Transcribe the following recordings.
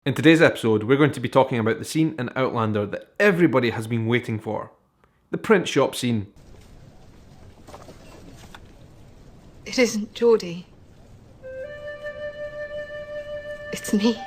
In today's episode, we're going to be talking about the scene in Outlander that everybody has been waiting for. The print shop scene. It isn't Geordie. It's me.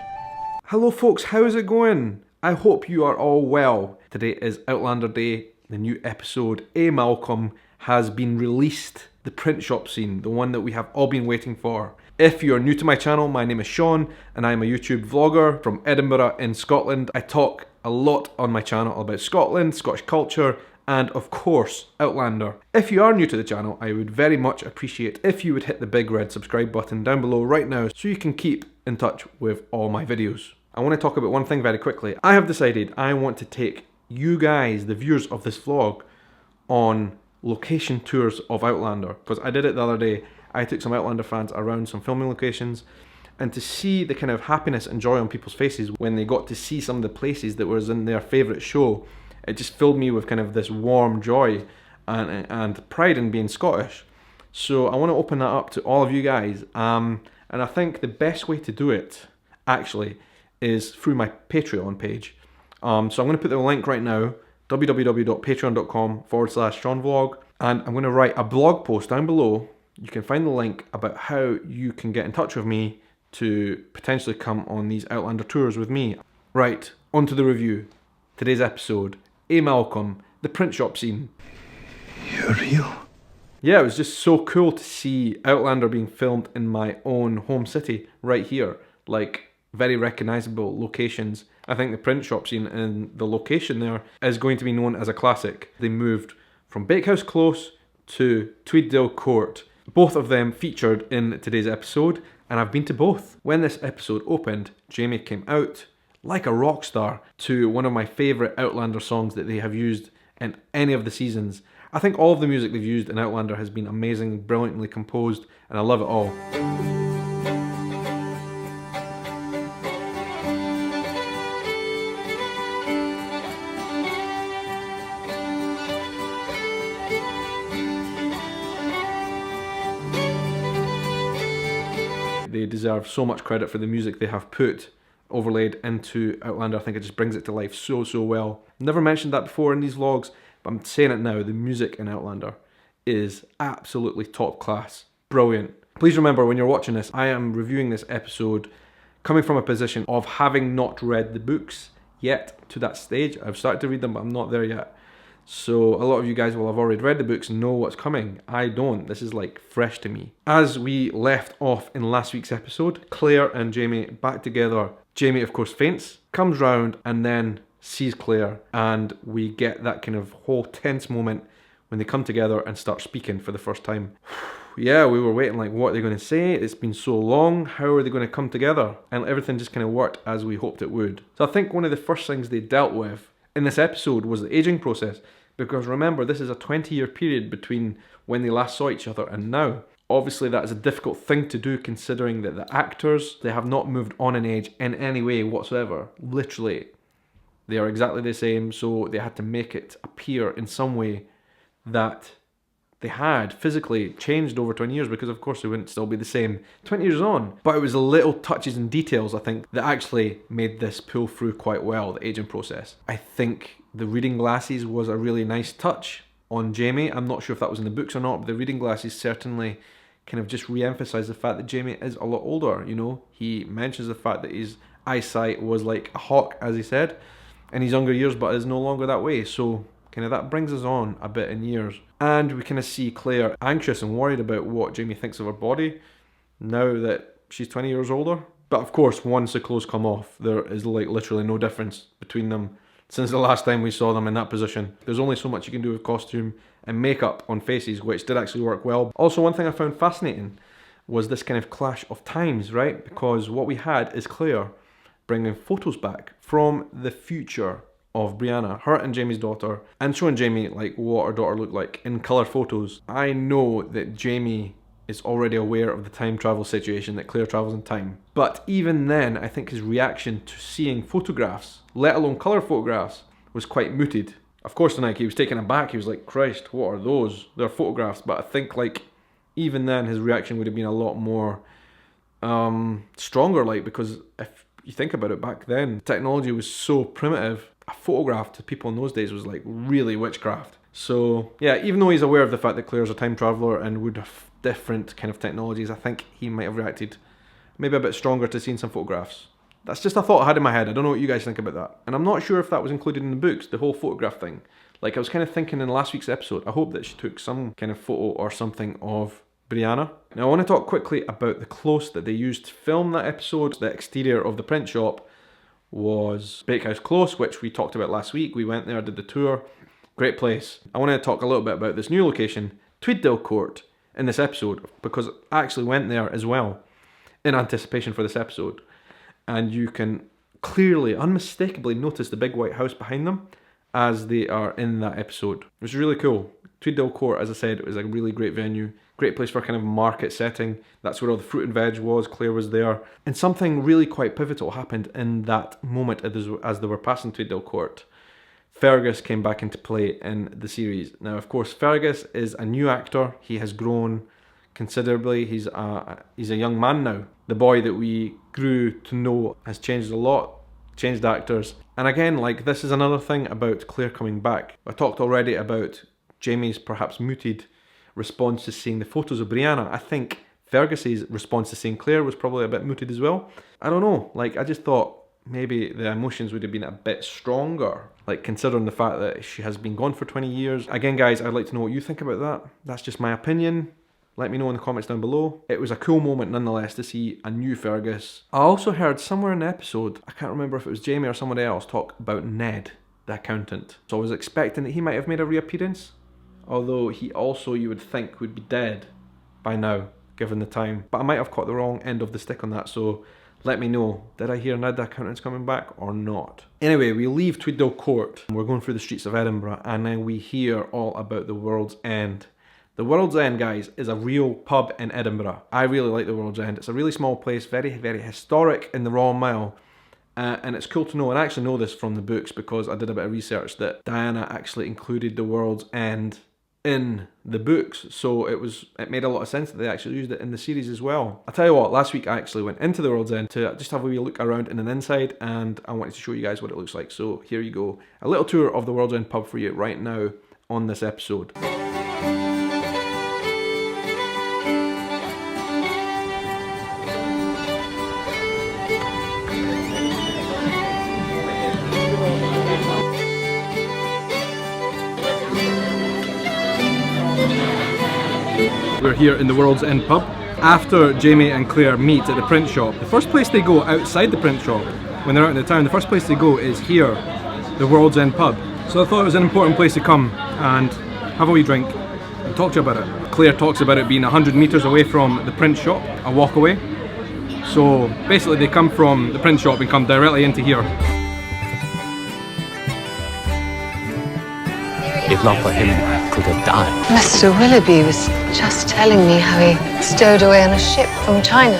Hello folks, how's it going? I hope you are all well. Today is Outlander Day. The new episode, A Malcolm, has been released. The print shop scene, the one that we have all been waiting for. If you are new to my channel, my name is Shaun and I am a YouTube vlogger from Edinburgh in Scotland. I talk a lot on my channel about Scotland, Scottish culture, and of course, Outlander. If you are new to the channel, I would very much appreciate if you would hit the big red subscribe button down below right now so you can keep in touch with all my videos. I want to talk about one thing very quickly. I have decided I want to take you guys, the viewers of this vlog, on location tours of Outlander, because I did it the other day. I took some Outlander fans around some filming locations, and to see the kind of happiness and joy on people's faces when they got to see some of the places that was in their favourite show, it just filled me with kind of this warm joy and pride in being Scottish. So I want to open that up to all of you guys, and I think the best way to do it actually is through my Patreon page. So I'm going to put the link right now, www.patreon.com/ShaunVlog, and I'm going to write a blog post down below. You can find the link about how you can get in touch with me to potentially come on these Outlander tours with me. Right, on to the review. Today's episode, A Malcolm, the print shop scene. You're real? Yeah, it was just so cool to see Outlander being filmed in my own home city right here. Like, very recognisable locations. I think the print shop scene and the location there is going to be known as a classic. They moved from Bakehouse Close to Tweeddale Court. Both of them featured in today's episode, and I've been to both. When this episode opened, Jamie came out like a rock star to one of my favourite Outlander songs that they have used in any of the seasons. I think all of the music they've used in Outlander has been amazing, brilliantly composed, and I love it all. They deserve so much credit for the music they have put overlaid into Outlander. I think it just brings it to life so well. Never mentioned that before in these vlogs, but I'm saying it now. The music in Outlander is absolutely top class. Brilliant. Please remember, when you're watching this, I am reviewing this episode coming from a position of having not read the books yet to that stage. I've started to read them, but I'm not there yet. So a lot of you guys will have already read the books and know what's coming. I don't. This is like fresh to me. As we left off in last week's episode, Claire and Jamie back together. Jamie, of course, faints, comes round and then sees Claire, and we get that kind of whole tense moment when they come together and start speaking for the first time. Yeah, we were waiting like, what are they going to say? It's been so long. How are they going to come together? And everything just kind of worked as we hoped it would. So I think one of the first things they dealt with in this episode was the aging process, because remember, this is a 20-year period between when they last saw each other and now. Obviously that is a difficult thing to do, considering that the actors, they have not moved on in age in any way whatsoever. Literally, they are exactly the same, so they had to make it appear in some way that they had physically changed over 20 years, because of course they wouldn't still be the same 20 years on. But it was the little touches and details, I think, that actually made this pull through quite well, the aging process. I think the reading glasses was a really nice touch on Jamie. I'm not sure if that was in the books or not, but the reading glasses certainly kind of just re-emphasise the fact that Jamie is a lot older, you know. He mentions the fact that his eyesight was like a hawk, as he said, in his younger years, but is no longer that way. So kind of that brings us on a bit in years. And we kind of see Claire anxious and worried about what Jamie thinks of her body now that she's 20 years older. But of course, once the clothes come off, there is like literally no difference between them since the last time we saw them in that position. There's only so much you can do with costume and makeup on faces, which did actually work well. Also, one thing I found fascinating was this kind of clash of times, right? Because what we had is Claire bringing photos back from the future of Brianna, her and Jamie's daughter, and showing Jamie like what her daughter looked like in colour photos. I know that Jamie is already aware of the time travel situation, that Claire travels in time. But even then, I think his reaction to seeing photographs, let alone colour photographs, was quite muted. Of course, tonight he was taken aback. He was like, Christ, what are those? They're photographs. But I think like even then his reaction would have been a lot more stronger, like, because if you think about it, back then, technology was so primitive. A photograph to people in those days was like really witchcraft. So yeah, even though he's aware of the fact that Claire's a time traveller and would have different kind of technologies, I think he might have reacted maybe a bit stronger to seeing some photographs. That's just a thought I had in my head. I don't know what you guys think about that. And I'm not sure if that was included in the books, the whole photograph thing. Like, I was kind of thinking in last week's episode, I hope that she took some kind of photo or something of Brianna. Now I want to talk quickly about the close that they used to film that episode. The exterior of the print shop was Bakehouse Close, which we talked about last week. We went there, did the tour. Great place. I want to talk a little bit about this new location, Tweeddale Court, in this episode, because I actually went there as well in anticipation for this episode. And you can clearly, unmistakably notice the big white house behind them as they are in that episode. It was really cool. Tweeddale Court, as I said, it was a really great venue. Great place for kind of market setting. That's where all the fruit and veg was. Claire was there. And something really quite pivotal happened in that moment as they were passing Tweeddale Court. Fergus came back into play in the series. Now, of course, Fergus is a new actor. He has grown considerably. He's a young man now. The boy that we grew to know has changed a lot, changed actors. And again, like, this is another thing about Claire coming back. I talked already about Jamie's perhaps muted response to seeing the photos of Brianna. I think Fergus's response to seeing Claire was probably a bit muted as well. I don't know, like, I just thought maybe the emotions would have been a bit stronger, like, considering the fact that she has been gone for 20 years. Again, guys, I'd like to know what you think about that. That's just my opinion. Let me know in the comments down below. It was a cool moment nonetheless to see a new Fergus. I also heard somewhere in the episode, I can't remember if it was Jamie or somebody else, talk about Ned, the accountant. So I was expecting that he might have made a reappearance, although he also, you would think, would be dead by now, given the time. But I might have caught the wrong end of the stick on that, so let me know. Did I hear Ned the accountant's coming back or not? Anyway, we leave Tweeddale Court. We're going through the streets of Edinburgh, and then we hear all about the World's End. The World's End, guys, is a real pub in Edinburgh. I really like the World's End. It's a really small place, very, very historic in the Royal Mile. And it's cool to know, and I actually know this from the books because I did a bit of research, that Diana actually included the World's End in the books. So it made a lot of sense that they actually used it in the series as well. I'll tell you what, last week I actually went into the World's End to just have a wee look around in an inside, and I wanted to show you guys what it looks like. So here you go. A little tour of the World's End pub for you right now on this episode. We're here in the World's End pub. After Jamie and Claire meet at the print shop, the first place they go outside the print shop, when they're out in the town, the first place they go is here, the World's End pub. So I thought it was an important place to come and have a wee drink and talk to you about it. Claire talks about it being 100 metres away from the print shop, a walk away. So basically they come from the print shop and come directly into here. If not for him, I could have died. Mr. Willoughby was just telling me how he stowed away on a ship from China.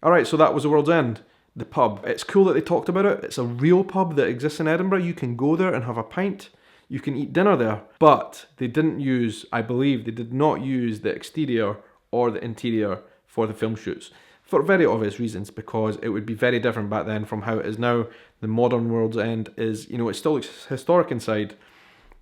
Alright, so that was the World's End, the pub. It's cool that they talked about it. It's a real pub that exists in Edinburgh. You can go there and have a pint. You can eat dinner there, but they didn't use, I believe, they did not use the exterior or the interior for the film shoots. For very obvious reasons, because it would be very different back then from how it is now. The modern World's End is, you know, it still looks historic inside,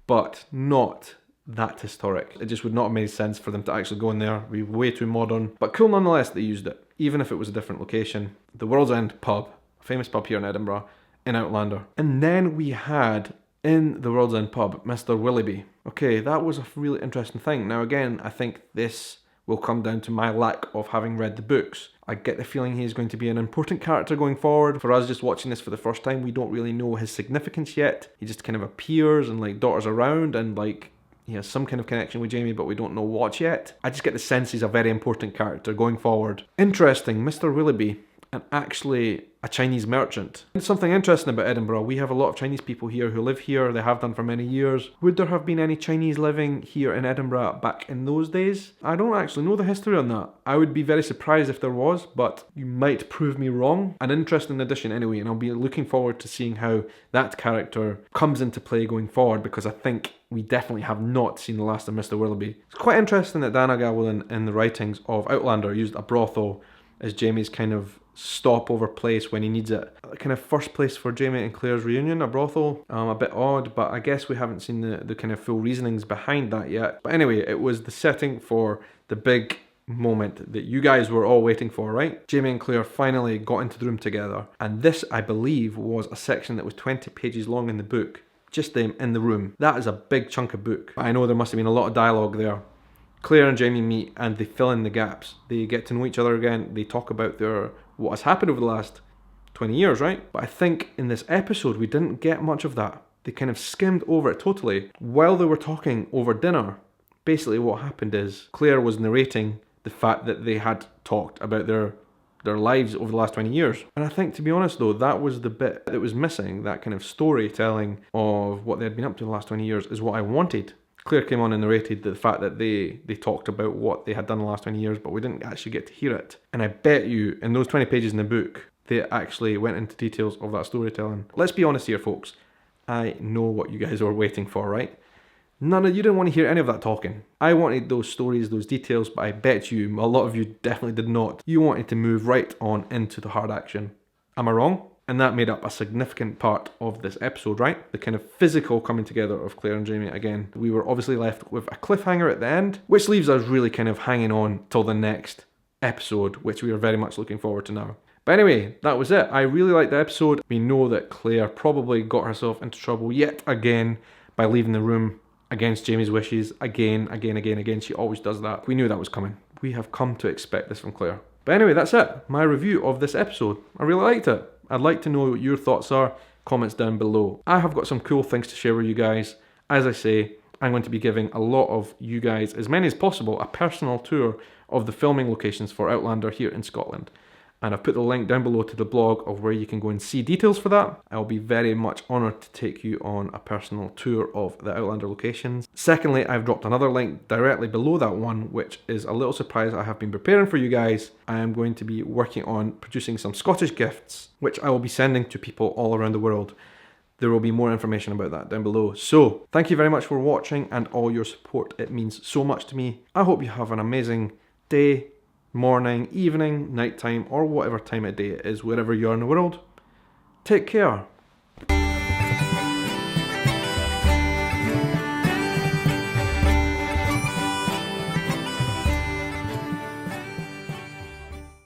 but not that historic. It just would not have made sense for them to actually go in there. It would be way too modern. But cool nonetheless they used it, even if it was a different location. The World's End pub, a famous pub here in Edinburgh, in Outlander. And then we had, in the World's End pub, Mr. Willoughby. Okay, that was a really interesting thing. Now again, I think this will come down to my lack of having read the books. I get the feeling he's going to be an important character going forward. For us just watching this for the first time, we don't really know his significance yet. He just kind of appears and like dotters around and like he has some kind of connection with Jamie, but we don't know what yet. I just get the sense he's a very important character going forward. Interesting, Mr. Willoughby. And actually, a Chinese merchant. And something interesting about Edinburgh, we have a lot of Chinese people here who live here, they have done for many years. Would there have been any Chinese living here in Edinburgh back in those days? I don't actually know the history on that. I would be very surprised if there was, but you might prove me wrong. An interesting addition anyway, and I'll be looking forward to seeing how that character comes into play going forward, because I think we definitely have not seen the last of Mr. Willoughby. It's quite interesting that Diana Gabaldon in the writings of Outlander used a brothel as Jamie's kind of stopover place when he needs it. Kind of first place for Jamie and Claire's reunion, a brothel. A bit odd, but I guess we haven't seen the kind of full reasonings behind that yet. But anyway, it was the setting for the big moment that you guys were all waiting for, right? Jamie and Claire finally got into the room together, and this, I believe, was a section that was 20 pages long in the book. Just them in the room. That is a big chunk of book. I know there must have been a lot of dialogue there. Claire and Jamie meet and they fill in the gaps. They get to know each other again. They talk about what has happened over the last 20 years, right? But I think in this episode we didn't get much of that. They kind of skimmed over it totally. While they were talking over dinner, basically what happened is Claire was narrating the fact that they had talked about their lives over the last 20 years. And I think, to be honest though, that was the bit that was missing. That kind of storytelling of what they had been up to in the last 20 years is what I wanted. Claire came on and narrated the fact that they talked about what they had done in the last 20 years, but we didn't actually get to hear it. And I bet you, in those 20 pages in the book, they actually went into details of that storytelling. Let's be honest here, folks. I know what you guys were waiting for, right? None of you didn't want to hear any of that talking. I wanted those stories, those details, but I bet you, a lot of you definitely did not. You wanted to move right on into the hard action. Am I wrong? And that made up a significant part of this episode, right? The kind of physical coming together of Claire and Jamie again. We were obviously left with a cliffhanger at the end, which leaves us really kind of hanging on till the next episode, which we are very much looking forward to now. But anyway, that was it. I really liked the episode. We know that Claire probably got herself into trouble yet again by leaving the room against Jamie's wishes again. She always does that. We knew that was coming. We have come to expect this from Claire. But anyway, that's it. My review of this episode. I really liked it. I'd like to know what your thoughts are. Comments down below. I have got some cool things to share with you guys. As I say, I'm going to be giving a lot of you guys, as many as possible, a personal tour of the filming locations for Outlander here in Scotland. And I've put the link down below to the blog of where you can go and see details for that. I'll be very much honoured to take you on a personal tour of the Outlander locations. Secondly, I've dropped another link directly below that one, which is a little surprise I have been preparing for you guys. I am going to be working on producing some Scottish gifts, which I will be sending to people all around the world. There will be more information about that down below. So, thank you very much for watching and all your support. It means so much to me. I hope you have an amazing day, morning, evening, nighttime, or whatever time of day it is, wherever you are in the world. Take care.